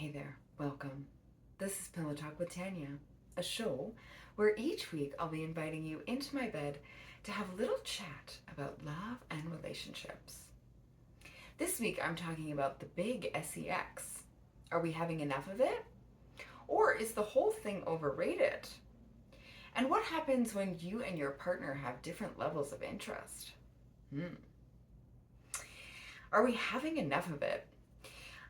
Hey there, welcome. This is Pillow Talk with Tanya, a show where each week I'll be inviting you into my bed to have a little chat about love and relationships. This week I'm talking about the big sex. Are we having enough of it? Or is the whole thing overrated? And what happens when you and your partner have different levels of interest? Are we having enough of it?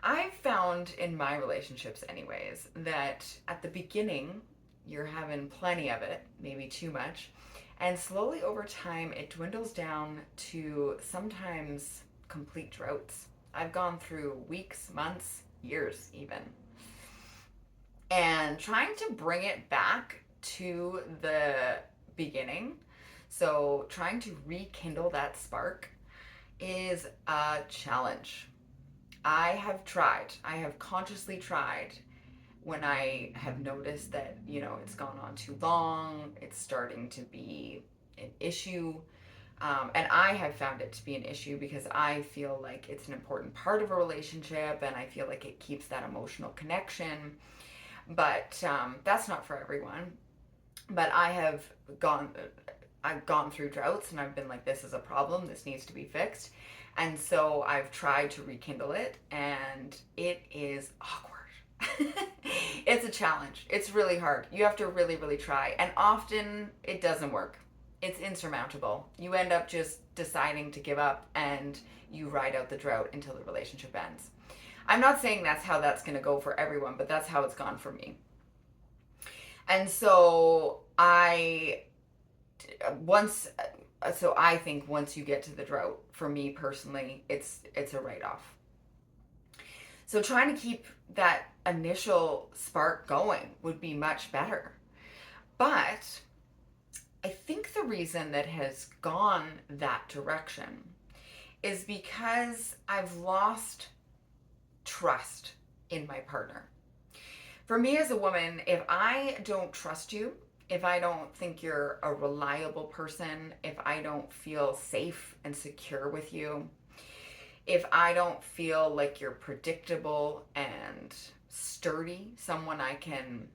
I've found in my relationships, anyways, that at the beginning, you're having plenty of it, maybe too much. And slowly over time, it dwindles down to sometimes complete droughts. I've gone through weeks, months, years, even. And trying to bring it back to the beginning, so trying to rekindle that spark, is a challenge. I have tried. I have consciously tried when I have noticed that, it's gone on too long, it's starting to be an issue. And I have found it to be an issue because I feel like it's an important part of a relationship and I feel like it keeps that emotional connection. But that's not for everyone. But I've gone through droughts and I've been like, this is a problem, this needs to be fixed. And so I've tried to rekindle it and it is awkward. It's a challenge. It's really hard. You have to really, really try. And often it doesn't work. It's insurmountable. You end up just deciding to give up and you ride out the drought until the relationship ends. I'm not saying that's how that's going to go for everyone, but that's how it's gone for me. And so I think once you get to the drought, for me personally, it's a write-off. So trying to keep that initial spark going would be much better. But I think the reason that has gone that direction is because I've lost trust in my partner. For me as a woman, if I don't trust you, if I don't think you're a reliable person, if I don't feel safe and secure with you, if I don't feel like you're predictable and sturdy, someone I can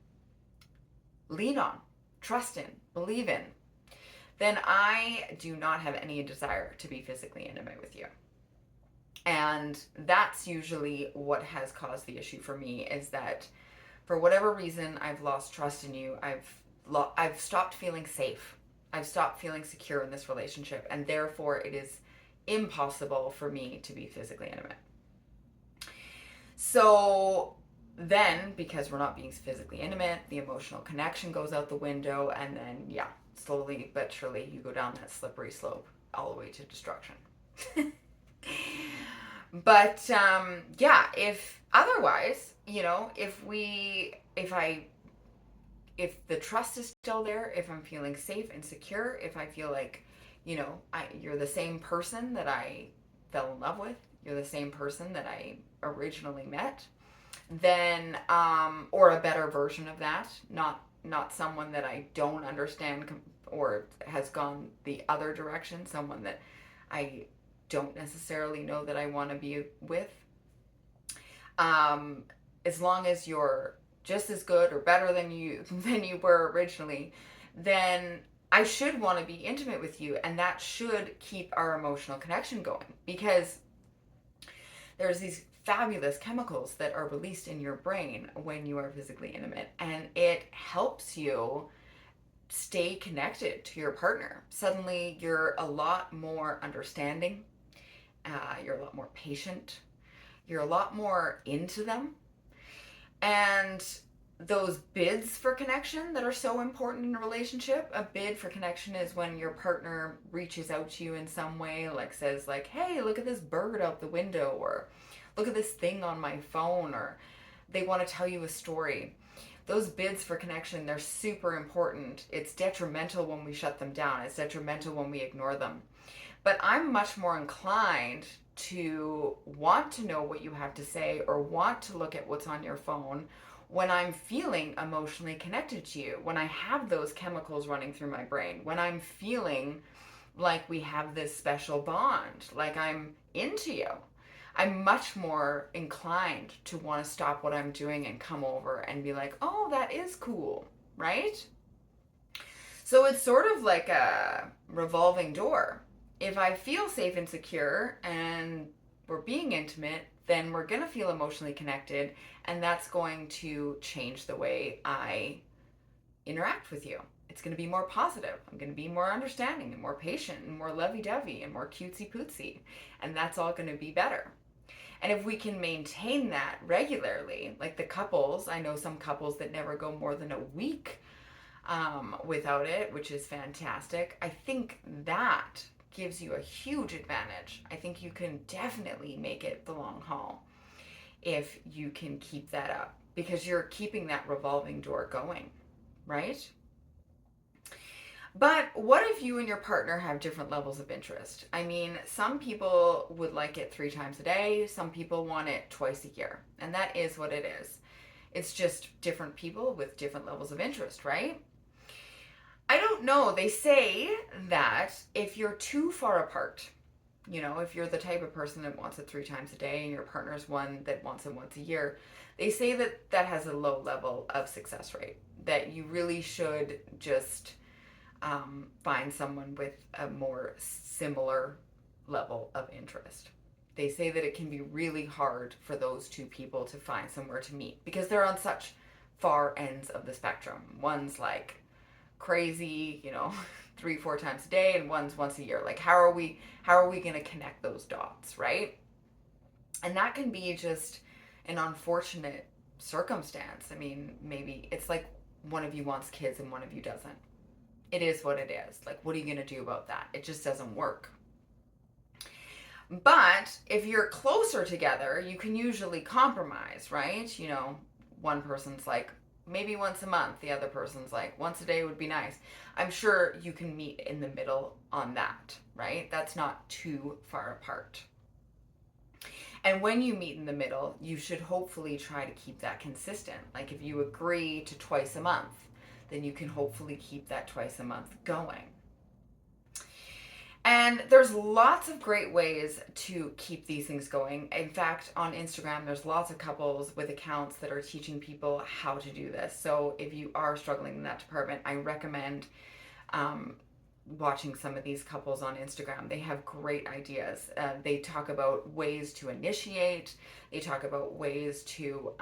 lean on, trust in, believe in, then I do not have any desire to be physically intimate with you. And that's usually what has caused the issue for me, is that for whatever reason, I've lost trust in you. I've stopped feeling safe. I've stopped feeling secure in this relationship, and therefore it is impossible for me to be physically intimate. So then, because we're not being physically intimate, the emotional connection goes out the window, and then, slowly but surely, you go down that slippery slope all the way to destruction. But if otherwise, if the trust is still there, if I'm feeling safe and secure, if I feel like, you're the same person that I fell in love with, you're the same person that I originally met, then, or a better version of that, not someone that I don't understand or has gone the other direction, someone that I don't necessarily know that I want to be with. As long as you're just as good or better than you were originally, then I should want to be intimate with you, and that should keep our emotional connection going, because there's these fabulous chemicals that are released in your brain when you are physically intimate, and it helps you stay connected to your partner. Suddenly you're a lot more understanding, you're a lot more patient, you're a lot more into them. And those bids for connection that are so important in a relationship, a bid for connection is when your partner reaches out to you in some way, like says like, hey, look at this bird out the window, or look at this thing on my phone, or they want to tell you a story. Those bids for connection, they're super important. It's detrimental when we shut them down. It's detrimental when we ignore them. But I'm much more inclined to want to know what you have to say or want to look at what's on your phone when I'm feeling emotionally connected to you, when I have those chemicals running through my brain, when I'm feeling like we have this special bond, like I'm into you. I'm much more inclined to want to stop what I'm doing and come over and be like, oh, that is cool, right? So it's sort of like a revolving door. If I feel safe and secure and we're being intimate, then we're going to feel emotionally connected, and that's going to change the way I interact with you. It's going to be more positive. I'm going to be more understanding and more patient and more lovey dovey and more cutesy pootsy. And that's all going to be better. And if we can maintain that regularly, like the couples, I know some couples that never go more than a week without it, which is fantastic. I think that gives you a huge advantage. I think you can definitely make it the long haul if you can keep that up because you're keeping that revolving door going, right? But what if you and your partner have different levels of interest? I mean, some people would like it 3 times a day, some people want it twice a year, and that is what it is. It's just different people with different levels of interest, right? I don't know. They say that if you're too far apart, if you're the type of person that wants it 3 times a day and your partner's one that wants it once a year, they say that that has a low level of success rate. That you really should just find someone with a more similar level of interest. They say that it can be really hard for those two people to find somewhere to meet because they're on such far ends of the spectrum. One's like crazy, 3, 4 times a day, and one's once a year. Like how are we going to connect those dots, right? And that can be just an unfortunate circumstance. I mean, maybe it's like one of you wants kids and one of you doesn't. It is what it is. Like, what are you going to do about that? It just doesn't work. But if you're closer together, you can usually compromise, right? One person's like, maybe once a month. The other person's like, once a day would be nice. I'm sure you can meet in the middle on that, right? That's not too far apart. And when you meet in the middle, you should hopefully try to keep that consistent. Like if you agree to twice a month, then you can hopefully keep that twice a month going. And there's lots of great ways to keep these things going. In fact, on Instagram, there's lots of couples with accounts that are teaching people how to do this. So if you are struggling in that department, I recommend watching some of these couples on Instagram. They have great ideas. They talk about ways to initiate. They talk about ways to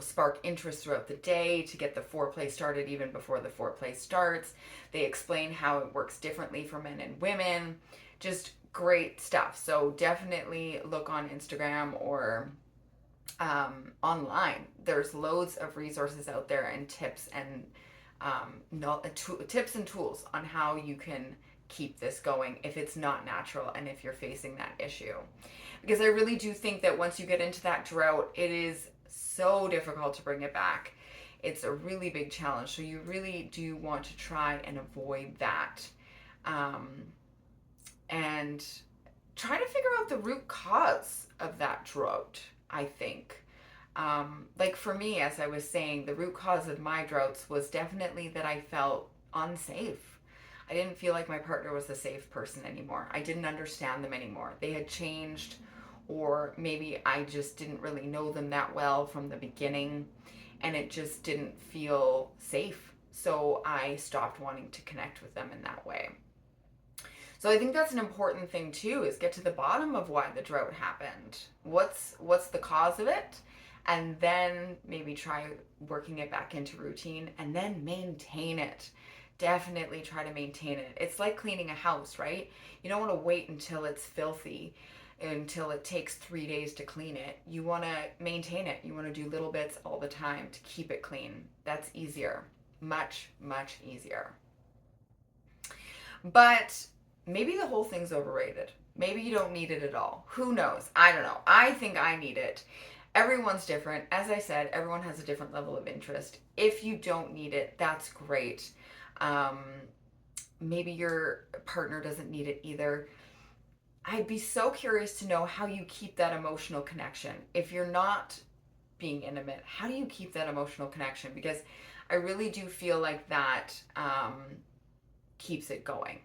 spark interest throughout the day to get the foreplay started even before the foreplay starts. They explain how it works differently for men and women. Just great stuff. So definitely look on Instagram or online. There's loads of resources out there and tips and tips and tools on how you can keep this going if it's not natural and if you're facing that issue. Because I really do think that once you get into that drought, it is so difficult to bring it back. It's a really big challenge. So you really do want to try and avoid that. And try to figure out the root cause of that drought, I think. Like for me, as I was saying, the root cause of my droughts was definitely that I felt unsafe. I didn't feel like my partner was a safe person anymore. I didn't understand them anymore. They had changed, or maybe I just didn't really know them that well from the beginning, and it just didn't feel safe. So I stopped wanting to connect with them in that way. So I think that's an important thing too, is get to the bottom of why the drought happened. What's the cause of it? And then maybe try working it back into routine and then maintain it. Definitely try to maintain it. It's like cleaning a house, right? You don't want to wait until it's filthy, until it takes 3 days to clean it. You want to maintain it. You want to do little bits all the time to keep it clean. That's easier. Much, much easier. But maybe the whole thing's overrated. Maybe you don't need it at all. Who knows? I don't know. I think I need it. Everyone's different. As I said, everyone has a different level of interest. If you don't need it, that's great. Maybe your partner doesn't need it either. I'd be so curious to know how you keep that emotional connection. If you're not being intimate, how do you keep that emotional connection? Because I really do feel like that keeps it going.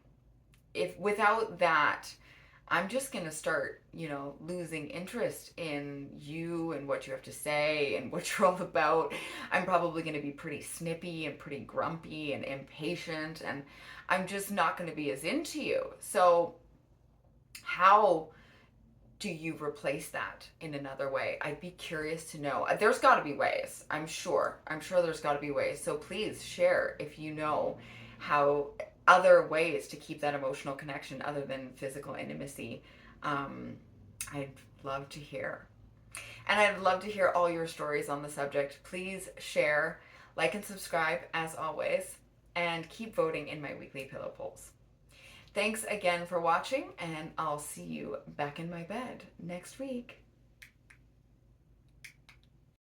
If without that, I'm just going to start, losing interest in you and what you have to say and what you're all about. I'm probably going to be pretty snippy and pretty grumpy and impatient, and I'm just not going to be as into you. So, how do you replace that in another way? I'd be curious to know. There's got to be ways. I'm sure there's got to be ways. So please share if you know how other ways to keep that emotional connection other than physical intimacy. Um, I'd love to hear. And I'd love to hear all your stories on the subject. Please share, like, and subscribe as always, and keep voting in my weekly pillow polls. Thanks again for watching, and I'll see you back in my bed next week.